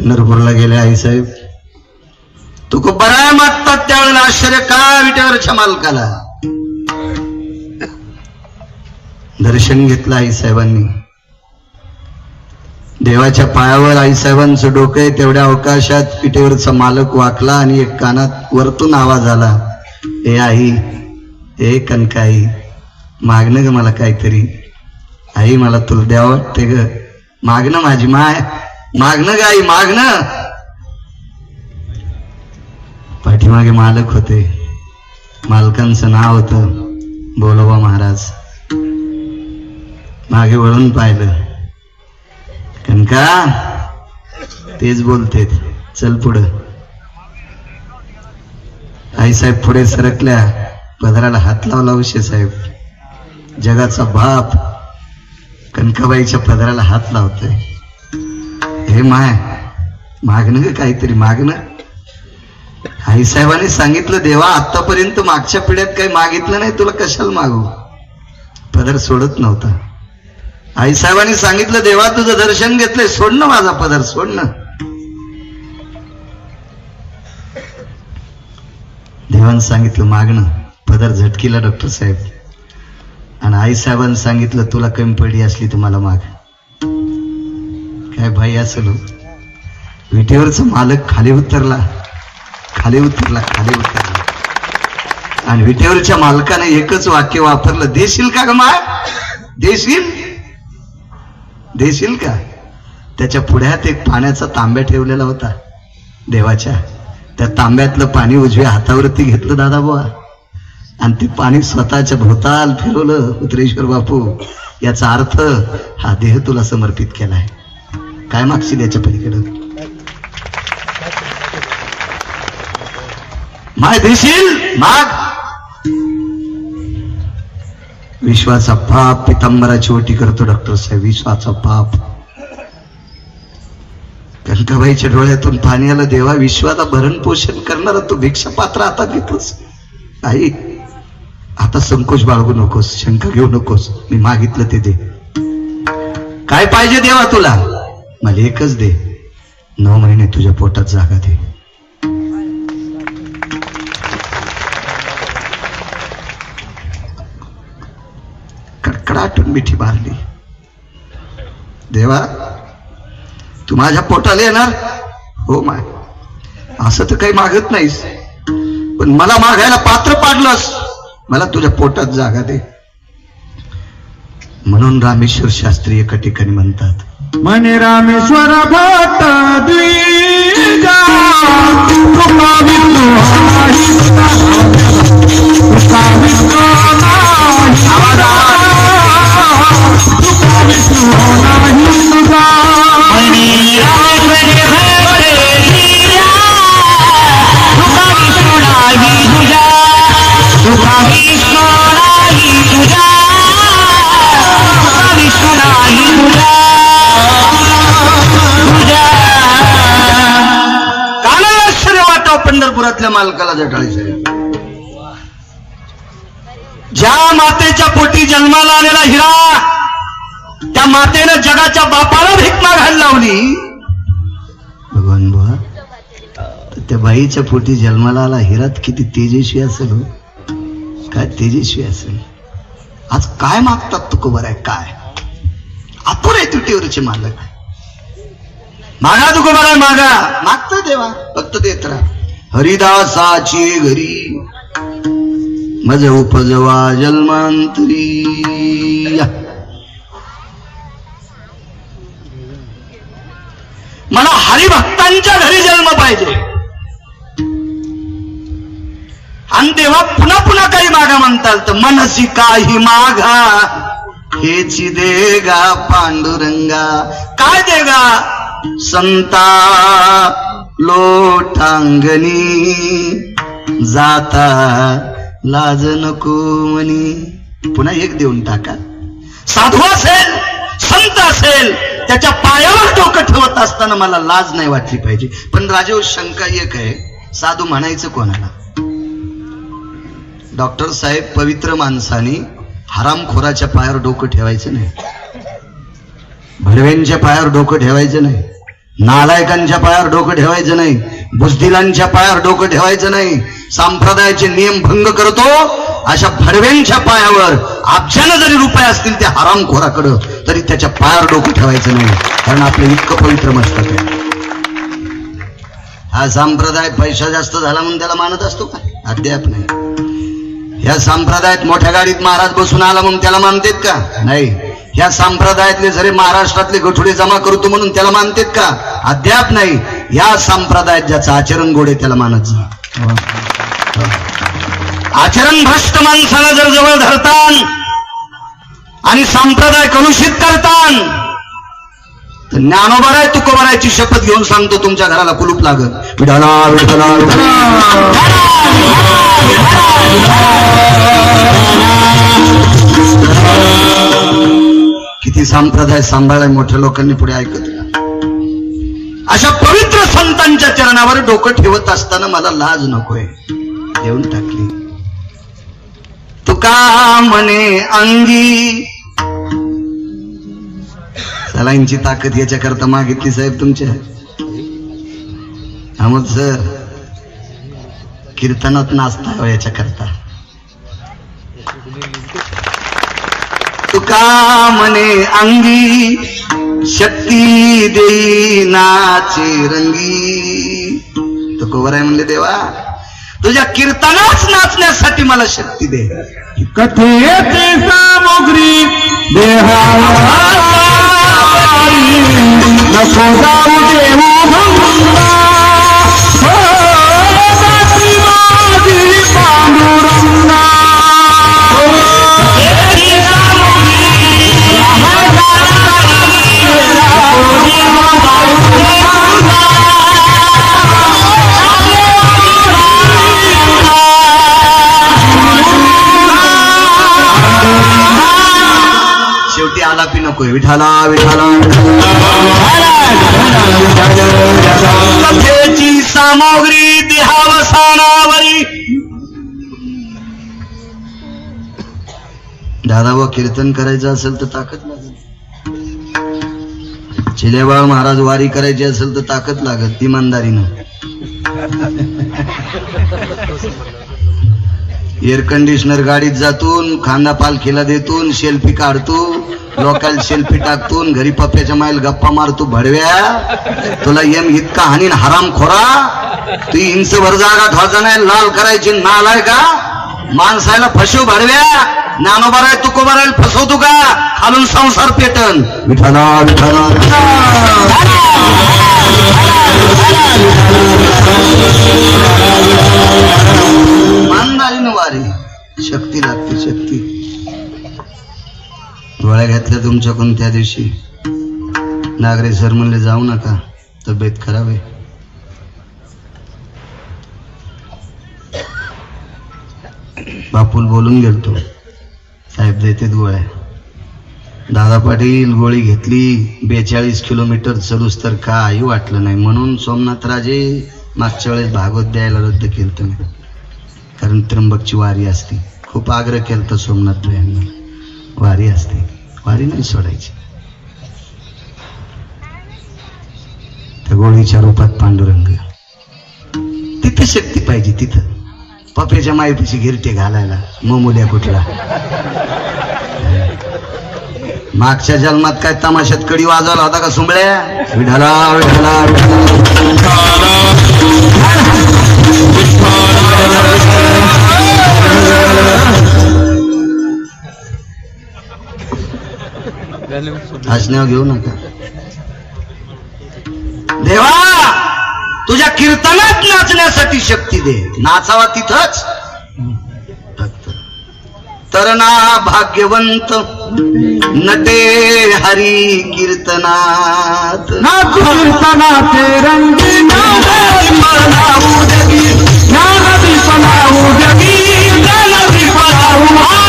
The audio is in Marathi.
पंढरपूरला गेले आईसाहेब. तुको बराय मागतात त्यावेळेला आश्चर्य का विटेवरच्या मालकाला. दर्शन घेतलं आईसाहेबांनी. देवाच्या पायावर आईसाहेबांचं डोकं आहे. तेवढ्या अवकाशात विटेवरचा मालक वाकला आणि एक कानात वरतून आवाज आला, ए आई, ए कनकाई, मागणं ग मला काहीतरी. आई मला तुला द्यावं वाटते ग, मागणं माझी माय, मागणं ग आई, मागणं. पाठीमागे मालक होते. मालकांचं नाव होतं बोलोबा महाराज. मागे वळून पाहिलं, कनका तेच बोलते, चल पुढं. आईसाहेब पुढे सरकल्या. पदराला हात लावला उशे साहेब. जगाचा बाप कनकाबाईच्या पदराला हात लावतोय. हे माय, मागणं ग काहीतरी, मागणं. आईसाहेबांनी सांगितलं, देवा आतापर्यंत मागच्या पिढ्यात काही मागितलं नाही, तुला कशाला मागू. पदर सोडत नव्हता. आईसाहेबांनी सांगितलं, देवा तुझं दर्शन घेतलंय, सोडणं माझा पदर, सोडणं. देवानं सांगितलं मागणं. पदर झटकीला डॉक्टर साहेब. आणि आईसाहेबांनी सांगितलं, तुला कमी पडली असली तुम्हाला माग. काय भाई असलो. विटेवरचा मालक खाली उतरला, खाली उतरला, खाली उतरला. आणि विटेवरच्या मालकाने एकच वाक्य वापरलं, देशील का ग माय, देशील, देशील का. त्याच्या पुढ्यात एक पाण्याचा तांब्या ठेवलेला होता देवाच्या. त्या तांब्यातलं पाणी उजव्या हातावरती घेतलं दादाबुवा आणि ते पाणी स्वतःच्या भोवताल फिरवलं. उतरेश्वर बापू, याचा अर्थ हा देह तुला समर्पित केलाय, काय मागशील याच्या पलीकडं. माय देशील, माग. विश्वाचा बाप पितांबराची ओटी करतो डॉक्टर साहेब. विश्वाचा बाप. कनकाबाईच्या डोळ्यातून पाणी आलं. देवा, विश्वाला भरण पोषण करणारा तू भिक्षा पात्र आता घेतोस. आई, आता संकोच बाळगू नकोस, शंका घेऊ नकोस. मी मागितलं ते दे. काय पाहिजे देवा तुला. मला एकच दे, 9 महिने तुझ्या पोटात जागा दे. कडकडाटून मिठी मारली. देवा, तू माझ्या पोटाला येणार. हो माय, असं तर काही मागत नाहीस, पण मला मागायला पात्र पाडलंस. मला तुझ्या पोटात जागा दे. म्हणून रामेश्वर शास्त्री एका ठिकाणी म्हणतात, मने रामेश्वर भट द्विजा पंढरपुरातल्या मालकाला जटाळी साहेब. ज्या मातेच्या पोटी जन्माला आलेला हिरा, त्या मातेनं जगाच्या बापाला भीक मागायला लावली. भगवान बुवा, त्या बाईच्या पोटी जन्माला आला हिरात किती तेजस्वी असेल हो, काय तेजस्वी असेल. आज काय मागतात तुकोबर आहे, काय आतुर आहे तुटीवरचे मालक. मागा तुकोबर आहे, मागा. मागतो देवा, फक्त देत राहा. हरिदासाची घरी मज उपजवा जन्मांतरी. मला हरिभक्तांच्या घरी जन्म पाहिजे. आणि तेव्हा पुन्हा पुन्हा काही मागा म्हणताल तर मनसी काही मागा हेची देगा पांडुरंगा. काय देगा. संता लोटांगणी जाता लाज नको म्हणी. पुन्हा एक देऊन टाका. साधू असेल, संत असेल, त्याच्या पायावर डोकं ठेवत असताना मला लाज नाही वाटली पाहिजे. पण राजेव शंका एक आहे, साधू म्हणायचं कोणाला. डॉक्टर साहेब, पवित्र माणसाने हरामखोराच्या पायावर डोकं ठेवायचं नाही, भडव्यांच्या पायावर डोकं ठेवायचं नाही. नालायकांच्या पायावर डोकं ठेवायचं नाही, बुजदिलांच्या पायावर डोकं ठेवायचं नाही. संप्रदायाचे नियम भंग करतो अशा भडव्यांच्या पायावर अब्जानं जरी रुपये असतील त्या हरामखोराकडं, तरी त्याच्या पायावर डोकं ठेवायचं नाही, कारण आपलं इतकं पवित्र मस्तक आहे. हा संप्रदाय पैसा जास्त झाला म्हणून त्याला मानत असतो का? अद्याप नाही. या संप्रदायात मोठ्या गाडीत महाराज बसून आला म्हणून त्याला मानतेत का? नाही. या संप्रदायातले जरी महाराष्ट्रातले गठुडे जमा करतो म्हणून त्याला मानतेत का? अद्याप नाही. या संप्रदायात ज्याचं आचरण गोड आहे त्याला मानत जा. आचरण भ्रष्ट माणसाला जर जवळ धरतान आणि संप्रदाय कलुषित करतान तर ज्ञानोबाराय तुकोबारायची शपथ घेऊन सांगतो तुमच्या घराला कुलूप लागत. विठाला विठाला किती संप्रदाय सांभाळाय मोठ्या लोकांनी पुढे ऐकत. अशा पवित्र संतांच्या चरणावर डोकं ठेवत असताना मला लाज नकोय, देऊन टाकली. तुका म्हणे अंगी सलाईंची ताकद याच्याकरता मागितली साहेब तुमच्या. अहमद सर कीर्तनात नाचता याच्याकरता. तुका म्हणे अंगी शक्ती देई नाचे रंगी. तुकोबाराय म्हणले देवा तुझ्या कीर्तनाच नाचण्यासाठी मला शक्ती दे. कथेची सामुग्री देहावारी नको जाऊ देऊ भंगा. दासी माझी पांडुरंगा. शेवटी आलापी नकोय. विठाला विठाला कथेची सामग्री देहावसानावरी. दादा व कीर्तन करायचं असेल तर ताकद लागेल. चिलेबाळ महाराज वारी करायची असेल तर ताकद लागत इमानदारीनं. एअर कंडिशनर गाडीत जातून खांदा पालखीला देतून सेल्फी काढतो, लोकांना सेल्फी टाकतून घरी पप्प्याच्या माईल गप्पा मारतो. भडव्या तुला यम इतका हानीन हराम खोरा. तू इंच भर जागा ठेवायचा नाही, लाल करायची नालाय का? माणसाला फसव भडव्या. ज्ञानोबाराय तुकोबाराय फसवतो का? खालून संसार पेटन. विठाला विठाला मानदारीनं वारी. शक्ती लागते शक्ती. गोळ्या घेतल्या तुमच्याकडून त्या दिवशी. नागरे सर म्हणले जाऊ नका, तब्येत खराब आहे. बापूल बोलून गेलतो, साहेब देतेत गोळ्या. दादा पाटील गोळी घेतली. 42 किलोमीटर चलूस तर काही वाटलं नाही. म्हणून सोमनाथ राजे मागच्या वेळेस भागवत द्यायला रद्द केलं तुम्ही, कारण त्र्यंबकची वारी असते. खूप आग्रह केला सोमनाथ यांनी, वारी असते, वारी नाही सोडायची. त्या गोळीच्या रूपात पांडुरंग. तिथे शक्ती पाहिजे. तिथं पप्याच्या मायपीची गिरटे घालायला मोमुल्या कुठला. मागच्या जन्मात काय तमाशात कडी वाजवला होता का सुंबळ्या? विठाला विठाला हसण्यावर घेऊ नका. देवा तुझ्या कीर्तनात नाचण्यासाठी शक्ती दे. नाचावा तिथंच. तरना भाग्यवंत नटे हरी कीर्तनात. नाचू कीर्तनाचे रंगी ज्ञानदीप लावू जगी, ज्ञानदीप लावू जगी, ज्ञानदीप लावू.